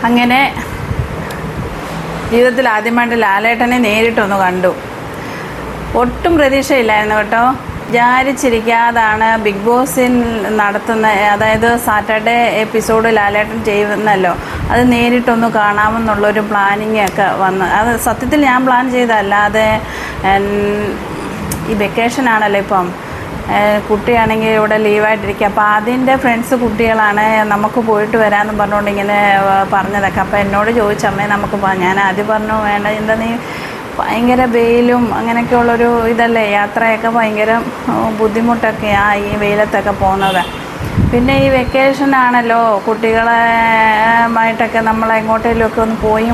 അങ്ങനെ ജീവിതത്തിൽ ആദ്യമായിട്ട് ലാലേട്ടനെ നേരിട്ടൊന്ന് കണ്ടു. ഒട്ടും പ്രതീക്ഷയില്ലായിരുന്നു കേട്ടോ. വിചാരിച്ചിരിക്കാതാണ് ബിഗ് ബോസിൽ നടത്തുന്ന, അതായത് സാറ്റർഡേ എപ്പിസോഡ് ലാലേട്ടൻ ചെയ്യുന്നല്ലോ, അത് നേരിട്ടൊന്ന് കാണാമെന്നുള്ളൊരു പ്ലാനിങ് ഒക്കെ വന്ന്. അത് സത്യത്തിൽ ഞാൻ പ്ലാൻ ചെയ്തല്ലാതെ ഈ വെക്കേഷനാണല്ലോ ഇപ്പം, കുട്ടിയാണെങ്കിൽ ഇവിടെ ലീവായിട്ടിരിക്കുക. അപ്പോൾ അതിൻ്റെ ഫ്രണ്ട്സ് കുട്ടികളാണ്, നമുക്ക് പോയിട്ട് വരാമെന്ന് പറഞ്ഞുകൊണ്ട് ഇങ്ങനെ പറഞ്ഞതൊക്കെ. അപ്പോൾ എന്നോട് ചോദിച്ചമ്മേ നമുക്ക് ഞാൻ ആദ്യം പറഞ്ഞു വേണ്ട, എന്താ നീ ഭയങ്കര വെയിലും അങ്ങനെയൊക്കെയുള്ളൊരു ഇതല്ലേ, യാത്രയൊക്കെ ഭയങ്കര ബുദ്ധിമുട്ടൊക്കെയാണ് ഈ വെയിലത്തൊക്കെ പോകുന്നത്. പിന്നെ ഈ വെക്കേഷനാണല്ലോ, കുട്ടികളായിട്ടൊക്കെ നമ്മൾ എങ്ങോട്ടേലുമൊക്കെ ഒന്ന് പോയി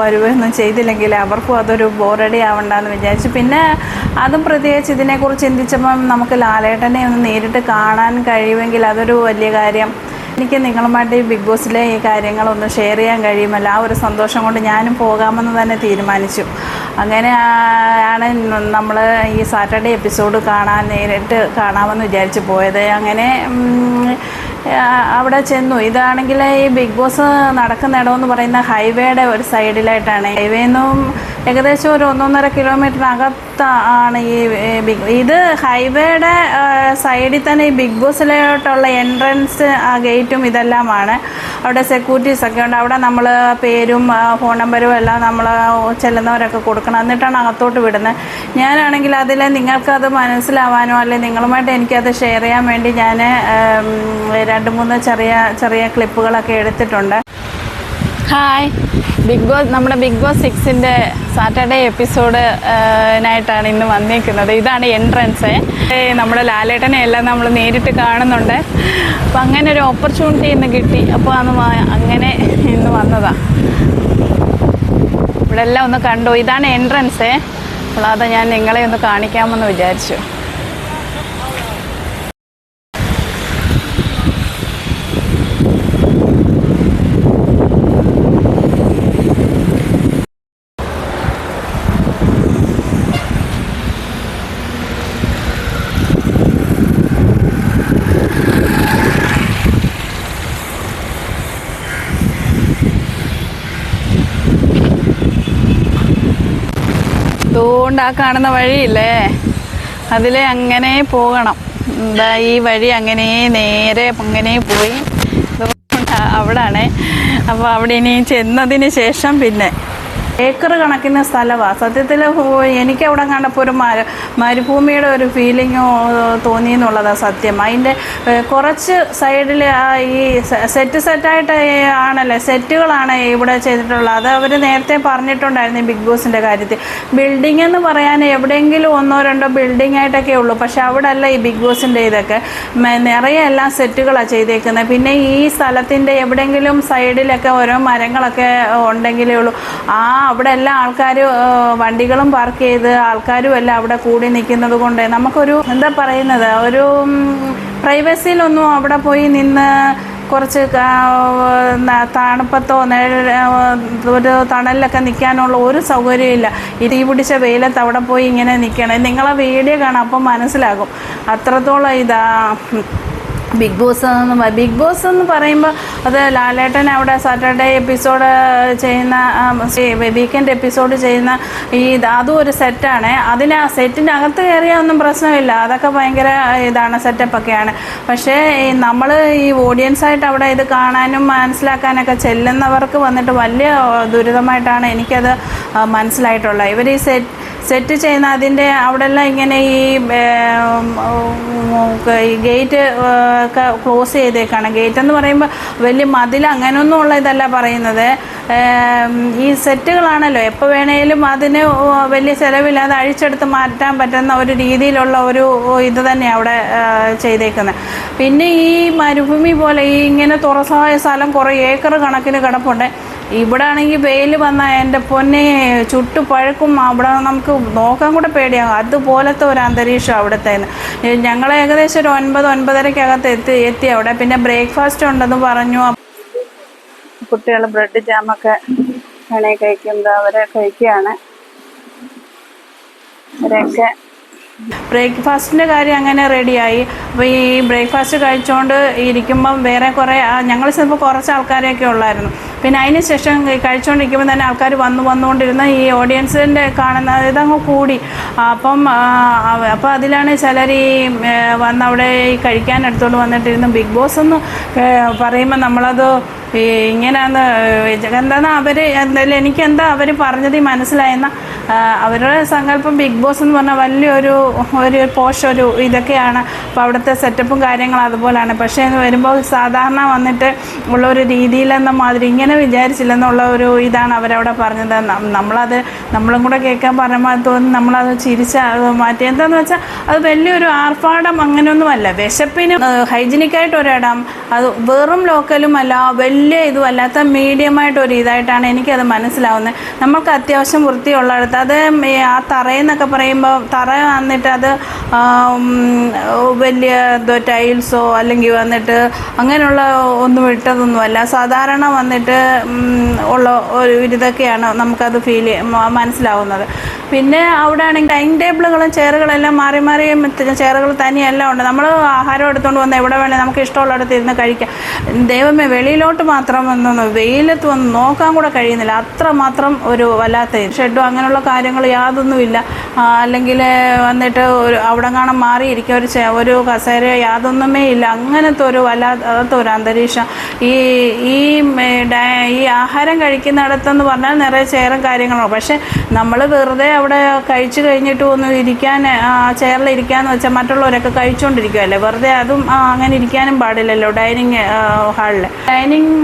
വരുകയൊന്നും ചെയ്തില്ലെങ്കിൽ അവർക്കും അതൊരു ബോറടി ആവണ്ടെന്ന് വിചാരിച്ചു. പിന്നെ അതും പ്രത്യേകിച്ച് ഇതിനെക്കുറിച്ച് ചിന്തിച്ചപ്പം നമുക്ക് ലാലേട്ടനെ ഒന്ന് നേരിട്ട് കാണാൻ കഴിയുമെങ്കിൽ അതൊരു വലിയ കാര്യം. എനിക്ക് നിങ്ങളുമായിട്ട് ഈ ബിഗ് ബോസിലെ ഈ കാര്യങ്ങളൊന്ന് ഷെയർ ചെയ്യാൻ കഴിയുമല്ലോ, ആ ഒരു സന്തോഷം കൊണ്ട് ഞാനും പോകാമെന്ന് തന്നെ തീരുമാനിച്ചു. അങ്ങനെയാണ് നമ്മൾ ഈ സാറ്റർഡേ എപ്പിസോഡ് നേരിട്ട് കാണാമെന്ന് വിചാരിച്ച് പോയത്. അങ്ങനെ അവിടെ ചെന്നു. ഇതാണെങ്കിൽ ഈ ബിഗ് ബോസ് നടക്കുന്ന ഇടമെന്ന് പറയുന്ന ഹൈവേയുടെ ഒരു സൈഡിലായിട്ടാണ്. ഹൈവേന്നും ഏകദേശം ഒരു 1.5 കിലോമീറ്ററിനകത്താണ് ഇത് ഹൈവേയുടെ സൈഡിൽ തന്നെ ഈ ബിഗ് ബോസിലോട്ടുള്ള എൻട്രൻസ് ഗേറ്റും ഇതെല്ലാമാണ്. അവിടെ സെക്യൂരിറ്റീസൊക്കെ ഉണ്ട്. അവിടെ നമ്മൾ പേരും ഫോൺ നമ്പരും എല്ലാം നമ്മൾ ചെല്ലുന്നവരൊക്കെ കൊടുക്കണം, എന്നിട്ടാണ് അകത്തോട്ട് വിടുന്നത്. ഞാനാണെങ്കിൽ അതിൽ നിങ്ങൾക്കത് മനസ്സിലാവാനോ അല്ലെങ്കിൽ നിങ്ങളുമായിട്ട് എനിക്കത് ഷെയർ ചെയ്യാൻ വേണ്ടി ഞാൻ 2-3 ചെറിയ ക്ലിപ്പുകളൊക്കെ എടുത്തിട്ടുണ്ട്. ഹായ്, നമ്മുടെ ബിഗ് ബോസ് 6ൻ്റെ സാറ്റർഡേ എപ്പിസോഡിനായിട്ടാണ് ഇന്ന് വന്നിരിക്കുന്നത്. ഇതാണ് എൻട്രൻസ്. നമ്മുടെ ലാലേട്ടനെ എല്ലാം നമ്മൾ നേരിട്ട് കാണുന്നുണ്ട്. അപ്പം അങ്ങനെ ഒരു ഓപ്പർച്യൂണിറ്റി ഇന്ന് കിട്ടി. അപ്പോൾ അങ്ങനെ ഇന്ന് വന്നതാണ്. ഇവിടെ എല്ലാം ഒന്ന് കണ്ടു. ഇതാണ് എൻട്രൻസ്. അപ്പോൾ അത് ഞാൻ നിങ്ങളെ ഒന്ന് കാണിക്കാമെന്ന് വിചാരിച്ചു. അതുകൊണ്ട് ആ കാണുന്ന വഴിയില്ലേ, അതിലെ അങ്ങനെ പോകണം. എന്താ ഈ വഴി അങ്ങനെ നേരെ അങ്ങനെ പോയി അവിടാണ്. അപ്പോൾ അവിടെ ഇനി ചെന്നതിന് ശേഷം പിന്നെ ഏക്കർ കണക്കിന് സ്ഥലമാണ്. സത്യത്തിൽ എനിക്കവിടെ കണ്ടപ്പോൾ ഒരു മരുഭൂമിയുടെ ഒരു ഫീലിംഗ് തോന്നി എന്നുള്ളതാണ് സത്യം. അതിൻ്റെ കുറച്ച് സൈഡിൽ ഈ സെറ്റായിട്ട് ആണല്ലേ, സെറ്റുകളാണ് ഇവിടെ ചെയ്തിട്ടുള്ളത്. അത് അവർ നേരത്തെ പറഞ്ഞിട്ടുണ്ടായിരുന്നു ബിഗ് ബോസിൻ്റെ കാര്യത്തിൽ. ബിൽഡിംഗ് എന്ന് പറയാൻ എവിടെയെങ്കിലും 1-2 ബിൽഡിംഗ് ആയിട്ടൊക്കെ ഉള്ളൂ. പക്ഷെ അവിടെ അല്ല ഈ ബിഗ് ബോസിൻ്റെ ഇതൊക്കെ നിറയെ എല്ലാം സെറ്റുകളാണ് ചെയ്തേക്കുന്നത്. പിന്നെ ഈ സ്ഥലത്തിൻ്റെ എവിടെയെങ്കിലും സൈഡിലൊക്കെ ഓരോ മരങ്ങളൊക്കെ ഉണ്ടെങ്കിലേ ഉള്ളൂ. അവിടെ എല്ലാം ആൾക്കാർ വണ്ടികളും പാർക്ക് ചെയ്ത് ആൾക്കാരും എല്ലാം അവിടെ കൂടി നിൽക്കുന്നത് കൊണ്ട് നമുക്കൊരു എന്താ പറയുന്നത്, ഒരു പ്രൈവസിയിലൊന്നും അവിടെ പോയി നിന്ന് കുറച്ച് തണുപ്പത്തോ ഒരു തണലിലൊക്കെ നിൽക്കാനുള്ള ഒരു സൗകര്യമില്ല. തീ പിടിച്ച വെയിലത്ത് അവിടെ പോയി ഇങ്ങനെ നിൽക്കണം. നിങ്ങളെ വീഡിയോ കാണാം, അപ്പം മനസ്സിലാകും അത്രത്തോളം ഇതാ ബിഗ് ബോസ് എന്ന് പറയുമ്പോൾ അത് ലാലേട്ടൻ അവിടെ സാറ്റർഡേ എപ്പിസോഡ് ചെയ്യുന്ന വീക്കെൻഡ് എപ്പിസോഡ് ചെയ്യുന്ന അതും ഒരു സെറ്റാണ്. ആ സെറ്റിൻ്റെ അകത്ത് കയറിയാൽ ഒന്നും പ്രശ്നമില്ല, അതൊക്കെ ഭയങ്കര ഇതാണ്, സെറ്റപ്പൊക്കെയാണ്. പക്ഷേ നമ്മൾ ഈ ഓഡിയൻസായിട്ട് അവിടെ ഇത് കാണാനും മനസ്സിലാക്കാനൊക്കെ ചെല്ലുന്നവർക്ക് വന്നിട്ട് വലിയ ദുരിതമായിട്ടാണ് എനിക്കത് മനസ്സിലായിട്ടുള്ളത്. ഇവർ ഈ സെറ്റ് ചെയ്യുന്ന അതിൻ്റെ അവിടെ എല്ലാം ഇങ്ങനെ ഈ ഗേറ്റ് ഒക്കെ ക്ലോസ് ചെയ്തേക്കാണ്. ഗേറ്റ് എന്ന് പറയുമ്പോൾ വലിയ മതിൽ അങ്ങനെയൊന്നും ഉള്ള ഇതല്ല പറയുന്നത്. ഈ സെറ്റുകളാണല്ലോ, എപ്പോൾ വേണേലും അതിന് വലിയ ചിലവില്ലാതെ അഴിച്ചെടുത്ത് മാറ്റാൻ പറ്റുന്ന ഒരു രീതിയിലുള്ള ഒരു ഇത് തന്നെയാണ് അവിടെ ചെയ്തേക്കുന്നത്. പിന്നെ ഈ മരുഭൂമി പോലെ ഈ ഇങ്ങനെ തുറസായ സ്ഥലം കുറേ ഏക്കർ കണക്കിന് കിടപ്പുണ്ട്. ഇവിടെ ആണെങ്കിൽ വെയിൽ വന്നാൽ എൻ്റെ പൊന്നെ ചുട്ടു പഴുക്കും. അവിടെ നമുക്ക് നോക്കാൻ കൂടെ പേടിയാകും. അതുപോലത്തെ ഒരു അന്തരീക്ഷം അവിടുത്തെ. ഞങ്ങൾ ഏകദേശം ഒരു 9-9:30 എത്തി അവിടെ. പിന്നെ ബ്രേക്ക്ഫാസ്റ്റ് ഉണ്ടെന്ന് പറഞ്ഞു. കുട്ടികൾ ബ്രെഡ് ജാമൊക്കെ വേണേ കഴിക്കുന്നത് അവരെ കഴിക്കുകയാണ്. അവരെയൊക്കെ ബ്രേക്ക്ഫാസ്റ്റിൻ്റെ കാര്യം അങ്ങനെ റെഡിയായി. അപ്പോൾ ഈ ബ്രേക്ക്ഫാസ്റ്റ് കഴിച്ചുകൊണ്ട് ഇരിക്കുമ്പം വേറെ കുറേ ഞങ്ങൾ ചിലപ്പോൾ കുറച്ച് ആൾക്കാരെയൊക്കെ ഉള്ളായിരുന്നു. പിന്നെ അതിന് ശേഷം കഴിച്ചുകൊണ്ടിരിക്കുമ്പോൾ തന്നെ ആൾക്കാർ വന്നുകൊണ്ടിരുന്ന ഈ ഓഡിയൻസിൻ്റെ കാണുന്ന ഇതങ്ങ് കൂടി. അപ്പോൾ അതിലാണ് ചിലർ ഈ വന്ന് അവിടെ ഈ കഴിക്കാൻ എടുത്തുകൊണ്ട് വന്നിട്ടിരുന്നു. ബിഗ് ബോസ് എന്ന് പറയുമ്പോൾ നമ്മളത് ഇങ്ങനെയാന്ന് എന്താണെന്ന് എന്തായാലും എനിക്കെന്താ അവർ പറഞ്ഞത് മനസ്സിലായെന്ന അവരുടെ സങ്കല്പം ബിഗ് ബോസ് എന്ന് പറഞ്ഞാൽ വലിയൊരു ഒരു ഇതൊക്കെയാണ്. അപ്പോൾ അവിടുത്തെ സെറ്റപ്പും കാര്യങ്ങളും അതുപോലെയാണ്. പക്ഷേ എന്ന് വരുമ്പോൾ സാധാരണ വന്നിട്ട് ഉള്ളൊരു രീതിയിലെന്ന മാതിരി ഇങ്ങനെ വിചാരിച്ചില്ലെന്നുള്ള ഒരു ഇതാണ് അവരവിടെ പറഞ്ഞത്. നമ്മളും കൂടെ കേൾക്കാൻ പറയുമ്പോൾ തോന്നി നമ്മളത് മാറ്റി. എന്താണെന്ന് വെച്ചാൽ അത് വലിയൊരു ആർഭാടം അങ്ങനെയൊന്നുമല്ല. വിശപ്പിന് ഹൈജീനിക്കായിട്ട് ഒരിടം, അത് വെറും ലോക്കലും അല്ല, വലിയ ഇതുമല്ലാത്ത മീഡിയമായിട്ടൊരു ഇതായിട്ടാണ് എനിക്കത് മനസ്സിലാവുന്നത്. നമ്മൾക്ക് അത്യാവശ്യം വൃത്തിയുള്ളിടത്ത് അത് ആ തറയെന്നൊക്കെ പറയുമ്പോൾ തറ വന്നിട്ട് അത് വലിയ ടൈൽസോ അല്ലെങ്കിൽ വന്നിട്ട് അങ്ങനെയുള്ള ഒന്നും ഇട്ടതൊന്നുമല്ല. സാധാരണ വന്നിട്ട് ഉള്ള ഒരു ഇതൊക്കെയാണ് നമുക്കത് മനസ്സിലാവുന്നത്. പിന്നെ അവിടെ ആണെങ്കിൽ ഡൈനിങ് ടേബിളുകളും ചെയറുകളെല്ലാം മാറി ചെയറുകൾ തനിയെല്ലാം ഉണ്ട്. നമ്മൾ ആഹാരം എടുത്തുകൊണ്ട് വന്ന് എവിടെ വേണേൽ നമുക്ക് ഇഷ്ടമുള്ളിടത്ത് ഇരുന്ന് കഴിക്കാം. ദൈവമേ, വെളിയിലോട്ട് മാത്രം വെയിലത്ത് വന്ന് നോക്കാൻ കൂടെ കഴിയുന്നില്ല. അത്രമാത്രം ഒരു വല്ലാത്ത ഷെഡോ അങ്ങനെയുള്ള കാര്യങ്ങൾ യാതൊന്നുമില്ല. അല്ലെങ്കിൽ വന്നിട്ട് അവിടെ കാണാൻ മാറിയിരിക്കുക ഒരു കസേര യാതൊന്നുമേ ഇല്ല. അങ്ങനത്തെ ഒരു വല്ലാത്ത ഒരു അന്തരീക്ഷം. ഈ ആഹാരം കഴിക്കുന്നിടത്തെന്ന് പറഞ്ഞാൽ നിറയെ ചെയറും കാര്യങ്ങളും. പക്ഷെ നമ്മൾ വെറുതെ അവിടെ കഴിച്ചു കഴിഞ്ഞിട്ട് ഒന്ന് ഇരിക്കാൻ ചെയറിൽ ഇരിക്കാന്ന് വെച്ചാൽ മറ്റുള്ളവരൊക്കെ കഴിച്ചുകൊണ്ടിരിക്കുമല്ലേ, വെറുതെ അതും അങ്ങനെ ഇരിക്കാനും പാടില്ലല്ലോ. ഡൈനിങ്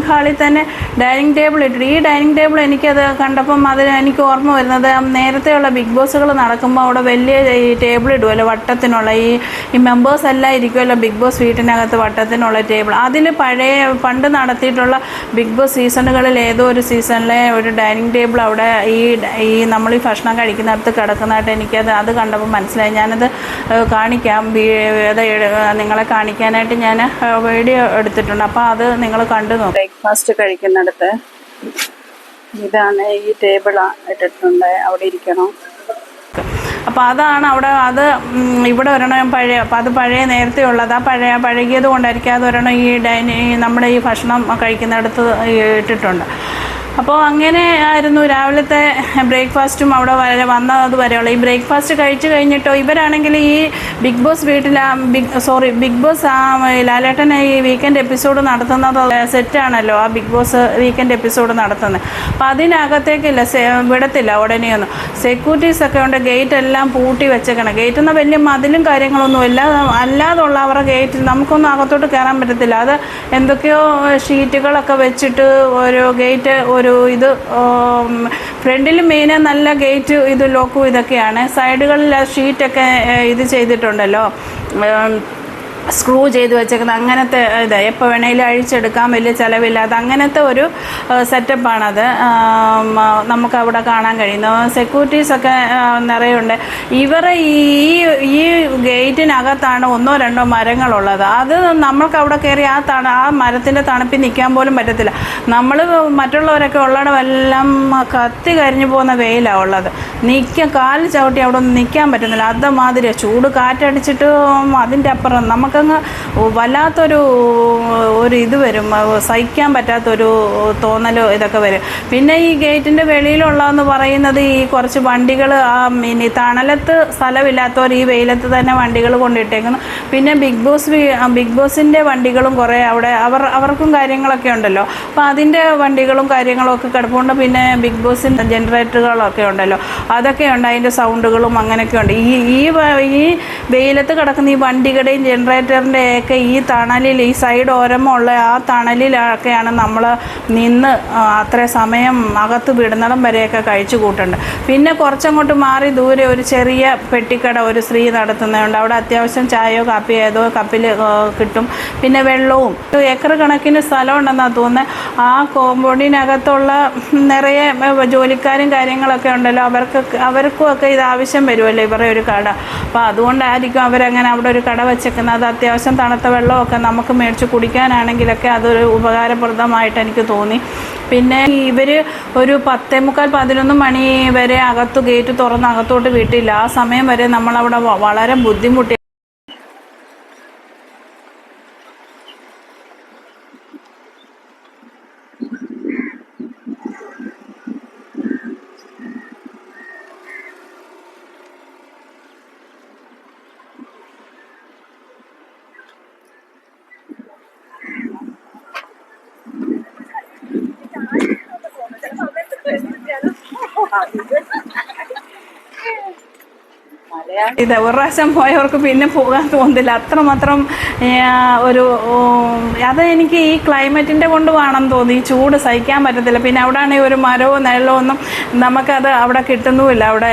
ഹാളിൽ തന്നെ ഡൈനിങ് ടേബിൾ ഇട്ടിട്ട് ഈ ഡൈനിങ് ടേബിൾ എനിക്കത് കണ്ടപ്പം എനിക്ക് ഓർമ്മ വരുന്നത് നേരത്തെയുള്ള ബിഗ് ബോസുകൾ നടക്കുമ്പോൾ അവിടെ വലിയ ഈ ടേബിൾ ഇടുമല്ലോ വട്ടത്തിനുള്ള. ഈ മെമ്പേഴ്സ് എല്ലാം ഇരിക്കുമല്ലോ ബിഗ് ബോസ് വീട്ടിനകത്ത് വട്ടത്തിനുള്ള ടേബിൾ. അതിൽ പണ്ട് നടത്തിയിട്ടുള്ള ബിഗ് ബോസ് സീസണുകളിൽ ഏതോ ഒരു സീസണിലെ ഒരു ഡൈനിങ് ടേബിൾ അവിടെ ഈ നമ്മൾ ഈ ഭക്ഷണം കഴിക്കുന്നിടത്ത് കിടക്കുന്നതായിട്ട് അത് കണ്ടപ്പോൾ മനസ്സിലായി. ഞാനത് കാണിക്കാം, നിങ്ങളെ കാണിക്കാനായിട്ട് ഞാൻ വീഡിയോ എടുത്തിട്ടുണ്ട്. അപ്പോൾ അത് നിങ്ങൾ കണ്ടു നോക്കാം. ബ്രേക്ക്ഫാസ്റ്റ് കഴിക്കുന്നിടത്ത് ഇതാണ് ഈ ടേബിൾ ഇട്ടിട്ടുണ്ട്, അവിടെ ഇരിക്കണം. അപ്പോൾ അതാണ് അവിടെ. ഇവിടെ ഒരെണ്ണം അപ്പോൾ അത് നേരത്തെ ഉള്ളത്. പഴകിയത് കൊണ്ടായിരിക്കും അത് ഒരെണ്ണം നമ്മുടെ ഈ ഭക്ഷണം കഴിക്കുന്നിടത്ത് ഇട്ടിട്ടുണ്ട്. അപ്പോൾ അങ്ങനെ ആയിരുന്നു രാവിലത്തെ ബ്രേക്ക്ഫാസ്റ്റും അവിടെ വന്നത് വരെയുള്ള. ഈ ബ്രേക്ക്ഫാസ്റ്റ് കഴിച്ച് കഴിഞ്ഞിട്ടോ ഇവരാണെങ്കിൽ ഈ ബിഗ് ബോസ് ബിഗ് ബോസ് ലാലേട്ടൻ ഈ വീക്കെൻഡ് എപ്പിസോഡ് നടത്തുന്നത് സെറ്റാണല്ലോ, ആ ബിഗ് ബോസ് വീക്കെൻഡ് എപ്പിസോഡ് നടത്തുന്നത്. അപ്പോൾ അതിനകത്തേക്കില്ല, വിടത്തില്ല ഉടനെയൊന്നും. സെക്യൂരിറ്റീസൊക്കെ ഉണ്ട്, ഗേറ്റ് എല്ലാം പൂട്ടി വെച്ചേക്കണം. ഗേറ്റ് എന്നാൽ വലിയ മതിലും കാര്യങ്ങളൊന്നും അല്ലാതുള്ള അവരുടെ ഗേറ്റ് നമുക്കൊന്നും അകത്തോട്ട് കയറാൻ പറ്റത്തില്ല. അത് എന്തൊക്കെയോ ഷീറ്റുകളൊക്കെ വെച്ചിട്ട് ഒരു ഗേറ്റ് ഫ്രണ്ടിൽ മെയിൻ നല്ല ഗേറ്റ് ലോക്കും ഇതൊക്കെയാണ്. സൈഡുകളിൽ ഷീറ്റൊക്കെ ചെയ്തിട്ടുണ്ടല്ലോ, സ്ക്രൂ ചെയ്ത് വെച്ചേക്കുന്നത്. അങ്ങനത്തെ എപ്പോൾ വേണേലും അഴിച്ചെടുക്കാൻ വലിയ ചിലവില്ലാതെ അങ്ങനത്തെ ഒരു സെറ്റപ്പാണത് നമുക്കവിടെ കാണാൻ കഴിയുന്നത്. സെക്യൂരിറ്റീസൊക്കെ നിറയുണ്ട്. ഇവരെ ഈ ഗേറ്റിനകത്താണ് 1-2 മരങ്ങളുള്ളത്. അത് നമ്മൾക്ക് അവിടെ കയറി ആ മരത്തിൻ്റെ തണുപ്പിൽ നിൽക്കാൻ പോലും പറ്റത്തില്ല. നമ്മൾ മറ്റുള്ളവരൊക്കെ ഉള്ളിടമെല്ലാം കത്തി കരിഞ്ഞു പോകുന്ന വെയിലാണ് ഉള്ളത്. കാല് ചവിട്ടി അവിടെ ഒന്നും നിൽക്കാൻ പറ്റുന്നില്ല. അതുമാതിരി ചൂട് കാറ്റടിച്ചിട്ട് അതിൻ്റെ അപ്പുറം നമുക്കങ്ങ് വല്ലാത്തൊരു ഇത് വരും, സഹിക്കാൻ പറ്റാത്തൊരു തോന്നലോ ഇതൊക്കെ വരും. പിന്നെ ഈ ഗേറ്റിൻ്റെ വെളിയിലുള്ളതെന്ന് പറയുന്നത് ഈ കുറച്ച് വണ്ടികൾ തണലത്ത് സ്ഥലമില്ലാത്തവർ ഈ വെയിലത്ത് തന്നെ വണ്ടികൾ കൊണ്ടിട്ടേക്കുന്നു. പിന്നെ ബിഗ് ബോസിൻ്റെ വണ്ടികളും കുറേ അവിടെ അവർക്കും കാര്യങ്ങളൊക്കെ ഉണ്ടല്ലോ. അപ്പോൾ അതിൻ്റെ വണ്ടികളും കാര്യങ്ങളും ഒക്കെ കിടപ്പുണ്ട്. പിന്നെ ബിഗ് ബോസിൻ്റെ ജനറേറ്ററുകളൊക്കെ ഉണ്ടല്ലോ, അതൊക്കെ ഉണ്ട്, അതിൻ്റെ സൗണ്ടുകളും അങ്ങനെയൊക്കെ ഉണ്ട്. ഈ വെയിലത്ത് കിടക്കുന്ന ഈ വണ്ടികളുടെയും ജനറേറ്ററിൻ്റെയൊക്കെ ഈ തണലിൽ ഈ സൈഡ് ഓരമുള്ള ആ തണലിലൊക്കെയാണ് നമ്മൾ നിന്ന് അത്ര സമയം അകത്ത് വിടുന്നിടം വരെയൊക്കെ കഴിച്ചു കൂട്ടുന്നുണ്ട്. പിന്നെ കുറച്ചങ്ങോട്ട് മാറി ദൂരെ ഒരു ചെറിയ പെട്ടിക്കട ഒരു സ്ത്രീ നടത്തുന്നുണ്ട്. അവിടെ അത്യാവശ്യം ചായയോ കാപ്പിയോ ഏതോ കപ്പിൽ കിട്ടും. പിന്നെ വെള്ളവും ഏക്കർ കണക്കിന് സ്ഥലം ഉണ്ടെന്നാണ് തോന്നുന്നത്. ആ കോമ്പൗണ്ടിനകത്തുള്ള നിറയെ ജോലിക്കാരും കാര്യങ്ങളൊക്കെ ഉണ്ടല്ലോ, അവർക്കും ഒക്കെ ഇത് ആവശ്യം വരുമല്ലോ ഇവരുടെ ഒരു കട. അപ്പോൾ അതുകൊണ്ടായിരിക്കും അവരങ്ങനെ അവിടെ ഒരു കട വെച്ചേക്കുന്നത്. അത്യാവശ്യം തണുത്ത വെള്ളമൊക്കെ നമുക്ക് മേടിച്ച് കുടിക്കാനാണെങ്കിലൊക്കെ അതൊരു ഉപകാരപ്രദമായിട്ട് എനിക്ക് തോന്നി. പിന്നെ ഇവർ ഒരു 10:45-11 മണി വരെ ഗേറ്റ് തുറന്ന് അകത്തോട്ട് വിട്ടില്ല. ആ സമയം വരെ നമ്മളവിടെ വളരെ ബുദ്ധിമുട്ടി. ഇത് ഒരു പ്രാവശ്യം പോയവർക്ക് പിന്നെ പോകാൻ തോന്നില്ല. അത്രമാത്രം ഒരു അത് എനിക്ക് ഈ ക്ലൈമറ്റിൻ്റെ കൊണ്ട് വേണമെന്ന് തോന്നി. ഈ ചൂട് സഹിക്കാൻ പറ്റത്തില്ല. പിന്നെ അവിടെ ആണെങ്കിൽ ഒരു മരവോ നിഴലോ ഒന്നും നമുക്കത് അവിടെ കിട്ടുന്നുമില്ല. അവിടെ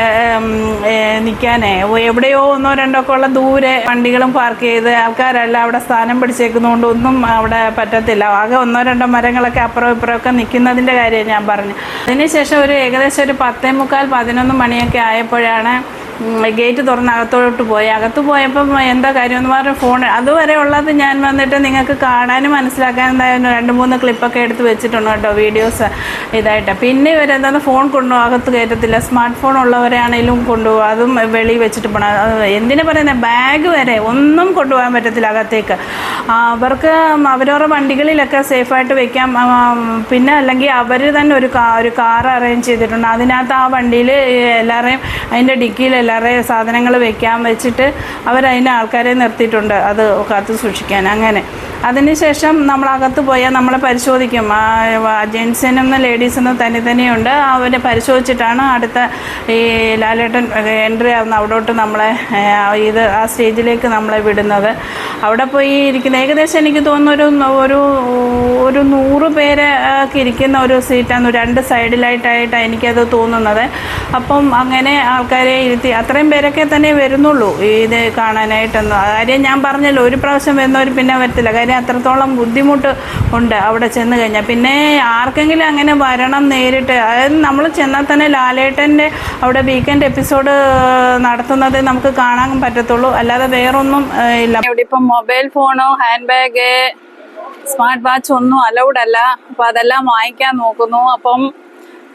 നിൽക്കാനേ എവിടെയോ 1-2 ഒക്കെ ഉള്ള ദൂരെ വണ്ടികളും പാർക്ക് ചെയ്ത് ആൾക്കാരെല്ലാം അവിടെ സ്ഥാനം പിടിച്ചേക്കുന്നതുകൊണ്ട് ഒന്നും അവിടെ പറ്റത്തില്ല. ആകെ 1-2 മരങ്ങളൊക്കെ അപ്പുറം ഇപ്പുറമൊക്കെ നിൽക്കുന്നതിൻ്റെ കാര്യം ഞാൻ പറഞ്ഞു. അതിനുശേഷം ഏകദേശം ഒരു 10:45-11 മണിയൊക്കെ ആയപ്പോഴാണ് ഗേറ്റ് തുറന്ന് അകത്തോട്ട് പോയി. അകത്ത് പോയപ്പം എന്താ കാര്യമെന്ന് പറഞ്ഞ ഫോൺ അതുവരെ ഉള്ളത് ഞാൻ വന്നിട്ട് നിങ്ങൾക്ക് കാണാനും മനസ്സിലാക്കാനും എന്തായാലും 2-3 ക്ലിപ്പൊക്കെ എടുത്ത് വെച്ചിട്ടുണ്ട് കേട്ടോ, വീഡിയോസ് ഇതായിട്ട്. പിന്നെ ഇവരെന്താ ഫോൺ കൊണ്ടുപോകും, അകത്ത് കയറ്റത്തില്ല. സ്മാർട്ട് ഫോൺ ഉള്ളവരാണെങ്കിലും കൊണ്ടുപോകും, അതും വെളിയിൽ വെച്ചിട്ട് പോകണം. എന്തിനാ പറയുന്നത്, ബാഗ് വരെ ഒന്നും കൊണ്ടുപോകാൻ പറ്റത്തില്ല അകത്തേക്ക്. അവർക്ക് അവരവരുടെ വണ്ടികളിലൊക്കെ സേഫായിട്ട് വെക്കാം. പിന്നെ അല്ലെങ്കിൽ അവർ തന്നെ ഒരു കാർ അറേഞ്ച് ചെയ്തിട്ടുണ്ട്. അതിനകത്ത് ആ വണ്ടിയിൽ എല്ലാവരെയും അതിൻ്റെ ഡിക്കിയിൽ എല്ലാവരുടെയും സാധനങ്ങൾ വെച്ചിട്ട് അവരതിന് ആൾക്കാരെ നിർത്തിയിട്ടുണ്ട് അത് കാത്തു സൂക്ഷിക്കാൻ. അങ്ങനെ അതിനുശേഷം നമ്മളകത്ത് പോയാൽ നമ്മളെ പരിശോധിക്കും. ജെൻസിനും ലേഡീസിനും തന്നെയുണ്ട്. അവരെ പരിശോധിച്ചിട്ടാണ് അടുത്ത ഈ ലാലേട്ടൻ എൻട്രി ആവുന്ന അവിടോട്ട് നമ്മളെ ആ സ്റ്റേജിലേക്ക് നമ്മളെ വിടുന്നത്. അവിടെ പോയി ഇരിക്കുന്ന ഏകദേശം എനിക്ക് തോന്നുന്നു ഒരു 100 പേരൊക്കെ ഇരിക്കുന്ന ഒരു സീറ്റാണ് 2 സൈഡിലായിട്ടായിട്ടാണ് എനിക്കത് തോന്നുന്നത്. അപ്പം അങ്ങനെ ആൾക്കാരെ ഇരുത്തി അത്രയും പേരൊക്കെ തന്നെ വരുന്നുള്ളൂ ഇത് കാണാനായിട്ടൊന്നും. കാര്യം ഞാൻ പറഞ്ഞല്ലോ, ഒരു പ്രാവശ്യം വരുന്നവർ പിന്നെ വരത്തില്ല. കാര്യം അത്രത്തോളം ബുദ്ധിമുട്ട് ഉണ്ട് അവിടെ ചെന്ന് കഴിഞ്ഞാൽ. പിന്നെ ആർക്കെങ്കിലും അങ്ങനെ വരണം നേരിട്ട്, അതായത് നമ്മൾ ചെന്നാൽ തന്നെ ലാലേട്ടൻ്റെ അവിടെ വീക്കെൻഡ് എപ്പിസോഡ് നടത്തുന്നത് നമുക്ക് കാണാൻ പറ്റത്തുള്ളൂ, അല്ലാതെ വേറൊന്നും ഇല്ല. ഇവിടെ ഇപ്പം മൊബൈൽ ഫോണോ ഹാൻഡ് ബാഗ് സ്മാർട്ട് വാച്ച് ഒന്നും അലൗഡ് അല്ല. അപ്പം അതെല്ലാം വാങ്ങിക്കാൻ നോക്കുന്നു. അപ്പം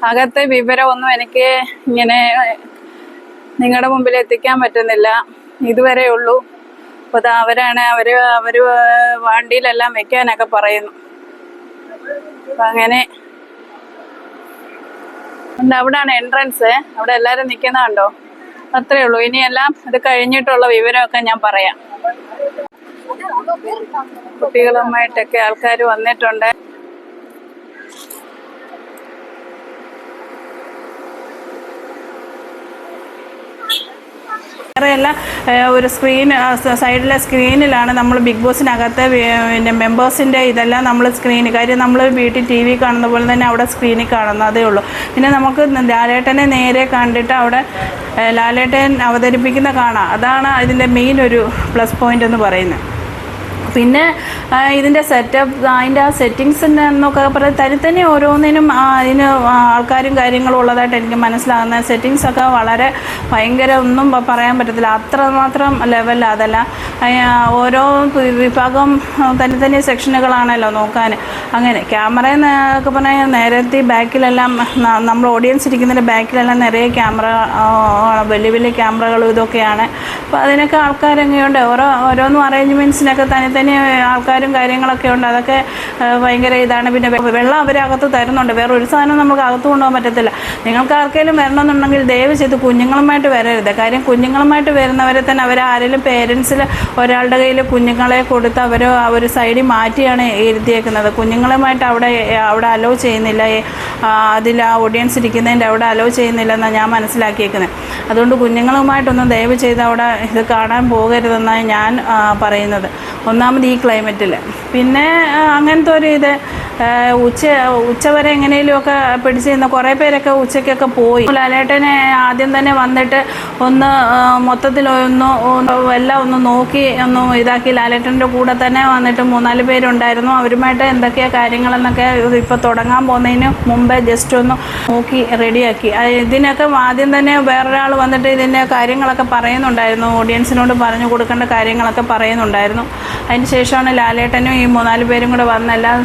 അകത്തെ വിവരമൊന്നും എനിക്ക് ഇങ്ങനെ നിങ്ങളുടെ മുമ്പിൽ എത്തിക്കാൻ പറ്റുന്നില്ല. ഇതുവരെ ഉള്ളൂ. അപ്പോൾ അവരാണ് അവർ വണ്ടിയിലെല്ലാം വെക്കാനൊക്കെ പറയുന്നു. അപ്പം അങ്ങനെ അവിടെയാണ് എൻട്രൻസ്. അവിടെ എല്ലാവരും നിൽക്കുന്നതുണ്ടോ? അത്രയേ ഉള്ളൂ. ഇനിയെല്ലാം ഇത് കഴിഞ്ഞിട്ടുള്ള വിവരമൊക്കെ ഞാൻ പറയാം. കുട്ടികളുമായിട്ടൊക്കെ ആൾക്കാർ വന്നിട്ടുണ്ട്. വേറെയെല്ലാം ഒരു സൈഡിലെ സ്ക്രീനിലാണ് നമ്മൾ ബിഗ് ബോസിനകത്തെ പിന്നെ മെമ്പേഴ്സിൻ്റെ ഇതെല്ലാം നമ്മൾ സ്ക്രീനിൽ. കാര്യം നമ്മൾ വീട്ടിൽ TV കാണുന്ന പോലെ തന്നെ അവിടെ സ്ക്രീനിൽ കാണുന്നതേ ഉള്ളൂ. പിന്നെ നമുക്ക് ലാലേട്ടനെ നേരെ കണ്ടിട്ട് അവിടെ ലാലേട്ടൻ അവതരിപ്പിക്കുന്ന കാണാം. അതാണ് ഇതിൻ്റെ മെയിൻ ഒരു പ്ലസ് പോയിന്റ് എന്ന് പറയുന്നത്. പിന്നെ ഇതിൻ്റെ സെറ്റപ്പ്, അതിൻ്റെ ആ സെറ്റിങ്സിൻ്റെ എന്നൊക്കെ പറഞ്ഞാൽ തന്നെ ഓരോന്നിനും അതിന് ആൾക്കാരും കാര്യങ്ങളും ഉള്ളതായിട്ട് എനിക്ക് മനസ്സിലാകുന്നത്. സെറ്റിങ്സൊക്കെ വളരെ ഭയങ്കര ഒന്നും പറയാൻ പറ്റത്തില്ല, അത്രമാത്രം ലെവലിൽ. അതല്ല ഓരോ വിഭാഗം തന്നെ സെക്ഷനുകളാണല്ലോ നോക്കാൻ. അങ്ങനെ ക്യാമറ എന്നൊക്കെ പറഞ്ഞാൽ നേരത്തെ ബാക്കിലെല്ലാം നമ്മൾ ഓഡിയൻസ് ഇരിക്കുന്നതിൻ്റെ ബാക്കിലെല്ലാം നിറയെ ക്യാമറ, വലിയ വലിയ ക്യാമറകളും ഇതൊക്കെയാണ്. അപ്പോൾ അതിനൊക്കെ ആൾക്കാരെങ്ങനെയുണ്ട്, ഓരോന്നും അറേഞ്ച്മെൻറ്റ്സിനൊക്കെ തന്നെ ആൾക്കാരും കാര്യങ്ങളൊക്കെ ഉണ്ട്. അതൊക്കെ ഭയങ്കര ഇതാണ്. പിന്നെ വെള്ളം അവരകത്ത് തരുന്നുണ്ട്. വേറെ ഒരു സാധനം നമുക്ക് അകത്ത് കൊണ്ടുപോകാൻ പറ്റത്തില്ല. നിങ്ങൾക്ക് ആർക്കെങ്കിലും വരണമെന്നുണ്ടെങ്കിൽ ദയവ് ചെയ്ത് കുഞ്ഞുങ്ങളുമായിട്ട് വരരുത്. കാര്യം കുഞ്ഞുങ്ങളുമായിട്ട് വരുന്നവരെ തന്നെ ആരെങ്കിലും പേരൻസിൽ ഒരാളുടെ കയ്യിൽ കുഞ്ഞുങ്ങളെ കൊടുത്ത് അവർ സൈഡിൽ മാറ്റിയാണ് ഇരുത്തിയേക്കുന്നത്. കുഞ്ഞുങ്ങളുമായിട്ട് അവിടെ അലോ ചെയ്യുന്നില്ല. അതിൽ ആ ഓഡിയൻസ് ഇരിക്കുന്നതിൻ്റെ അവിടെ അലോ ചെയ്യുന്നില്ലെന്നാണ് ഞാൻ മനസ്സിലാക്കിയേക്കുന്നത്. അതുകൊണ്ട് കുഞ്ഞുങ്ങളുമായിട്ടൊന്നും ദയവ് ചെയ്ത് അവിടെ ഇത് കാണാൻ പോകരുതെന്നാണ് ഞാൻ പറയുന്നത്. ഒന്നാമത് ഈ ക്ലൈമറ്റിൽ. പിന്നെ അങ്ങനത്തെ ഒരു ഇത് ഉച്ചവരെ എങ്ങനെയുമൊക്കെ പിടിച്ച് നിന്ന് കുറേ പേരൊക്കെ ഉച്ചയ്ക്കൊക്കെ പോയി. ലാലേട്ടനെ ആദ്യം തന്നെ വന്നിട്ട് ഒന്ന് മൊത്തത്തിലൊന്ന് എല്ലാം ഒന്ന് നോക്കി ഒന്ന് ഇതാക്കി. ലാലേട്ടൻ്റെ കൂടെ തന്നെ വന്നിട്ട് 3-4 പേരുണ്ടായിരുന്നു. അവരുമായിട്ട് എന്തൊക്കെയാണ് കാര്യങ്ങളെന്നൊക്കെ ഇപ്പോൾ തുടങ്ങാൻ പോകുന്നതിന് മുമ്പേ ജസ്റ്റ് ഒന്ന് നോക്കി റെഡിയാക്കി. ഇതിനൊക്കെ ആദ്യം തന്നെ വേറൊരാൾ വന്നിട്ട് ഇതിൻ്റെ കാര്യങ്ങളൊക്കെ പറയുന്നുണ്ടായിരുന്നു, ഓഡിയൻസിനോട് പറഞ്ഞു കൊടുക്കേണ്ട കാര്യങ്ങളൊക്കെ പറയുന്നുണ്ടായിരുന്നു. അതിന് ശേഷമാണ് ലാലേട്ടനും ഈ 3-4 പേരും കൂടെ വന്ന് എല്ലാം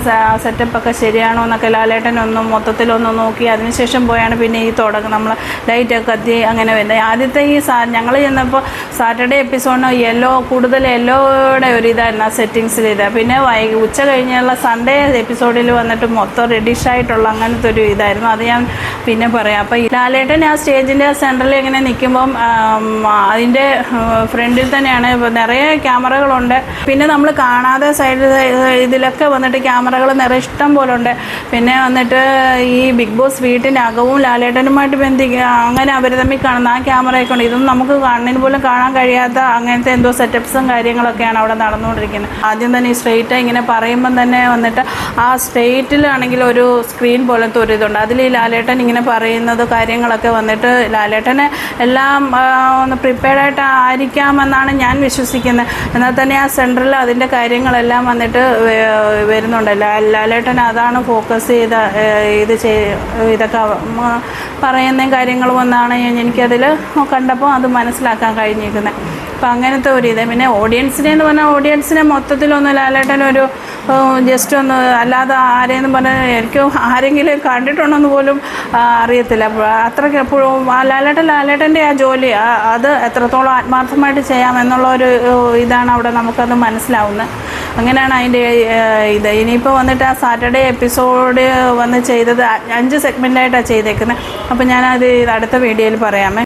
സെറ്റപ്പൊക്കെ ശരിയാണോ എന്നൊക്കെ ലാലേട്ടനൊന്ന് മൊത്തത്തിലൊന്ന് നോക്കി അതിനുശേഷം പോയാണ് പിന്നെ ഈ നമ്മൾ ലൈറ്റൊക്കെ കത്തി അങ്ങനെ വരുന്നത്. ആദ്യത്തെ ഈ ഞങ്ങൾ ചെന്നപ്പോൾ സാറ്റർഡേ എപ്പിസോഡിന് കൂടുതൽ യെല്ലോയുടെ ഒരു ഇതായിരുന്നു ആ സെറ്റിങ്സിൽ. പിന്നെ ഉച്ച കഴിഞ്ഞുള്ള സൺഡേ എപ്പിസോഡിൽ വന്നിട്ട് മൊത്തം റെഡിഷായിട്ടുള്ള അങ്ങനത്തെ ഒരു ഇതായിരുന്നു. അത് ഞാൻ പിന്നെ പറയാം. അപ്പോൾ ഈ ലാലേട്ടൻ ആ സ്റ്റേജിൻ്റെ സെൻറ്ററിൽ ഇങ്ങനെ നിൽക്കുമ്പം അതിൻ്റെ ഫ്രണ്ടിൽ തന്നെയാണ് നിറയെ ക്യാമറകളുണ്ട്. പിന്നെ നമ്മൾ കാണാതെ സൈഡ് ഇതിലൊക്കെ വന്നിട്ട് ക്യാമറകൾ നിറയെ ഇഷ്ടം പോലെ ഉണ്ട്. പിന്നെ വന്നിട്ട് ഈ ബിഗ് ബോസ് വീട്ടിനകവും ലാലേട്ടനുമായിട്ട് അങ്ങനെ അവർ തമ്മിൽ കാണുന്ന ആ ക്യാമറയൊക്കെ ഉണ്ട്. ഇതൊന്നും നമുക്ക് കണ്ണിന് പോലും കാണാൻ കഴിയാത്ത അങ്ങനത്തെ എന്തോ സെറ്റപ്സും കാര്യങ്ങളൊക്കെയാണ് അവിടെ നടന്നുകൊണ്ടിരിക്കുന്നത്. ആദ്യം തന്നെ ഈ സ്ട്രെയിറ്റ് ഇങ്ങനെ പറയുമ്പം തന്നെ വന്നിട്ട് ആ സ്ട്രെയിറ്റിലാണെങ്കിൽ ഒരു സ്ക്രീൻ പോലത്തെ ഒരു ഇതുണ്ട്. അതിൽ ഈ ലാലേട്ടൻ ഇങ്ങനെ പറയുന്നത് കാര്യങ്ങളൊക്കെ വന്നിട്ട് ലാലേട്ടനെ എല്ലാം ഒന്ന് പ്രിപ്പയർഡായിട്ട് ആയിരിക്കാമെന്നാണ് ഞാൻ വിശ്വസിക്കുന്നത്. എന്നാൽ തന്നെ ആ സെൻറ്ററിൽ അതിൻ്റെ കാര്യങ്ങളെല്ലാം വന്നിട്ട് വരുന്നുണ്ട്. ലാലേട്ടൻ അതാണ് ഫോക്കസ് ചെയ്ത് ഇതൊക്കെ പറയുന്ന കാര്യങ്ങളും എന്നാണ് എനിക്കതിൽ കണ്ടപ്പോൾ അത് മനസ്സിലാക്കാൻ കഴിഞ്ഞിരിക്കുന്നത്. അപ്പം അങ്ങനത്തെ ഒരു ഇത്. പിന്നെ ഓഡിയൻസിനെ എന്ന് പറഞ്ഞാൽ ഓഡിയൻസിനെ മൊത്തത്തിലൊന്ന് ലാലേട്ടനൊരു ജസ്റ്റ് ഒന്ന് അല്ലാതെ ആരെയെന്ന് പറഞ്ഞാൽ എനിക്ക് ആരെങ്കിലും കണ്ടിട്ടുണ്ടെന്ന് പോലും അറിയത്തില്ല. അത്രയ്ക്ക് എപ്പോഴും ലാലേട്ടൻ്റെ ആ ജോലി അത് എത്രത്തോളം ആത്മാർത്ഥമായിട്ട് ചെയ്യാമെന്നുള്ള ഒരു ഇതാണ് അവിടെ നമുക്കത് മനസ്സിലാവുന്നത്. അങ്ങനെയാണ് അതിൻ്റെ ഇത്. ഇനിയിപ്പോൾ വന്നിട്ട് ആ സാറ്റർഡേ എപ്പിസോഡ് വന്ന് ചെയ്തത് 5 സെഗ്മെൻറ്റായിട്ടാണ് ചെയ്തേക്കുന്നത്. അപ്പോൾ ഞാനത് അടുത്ത വീഡിയോയിൽ പറയാമേ.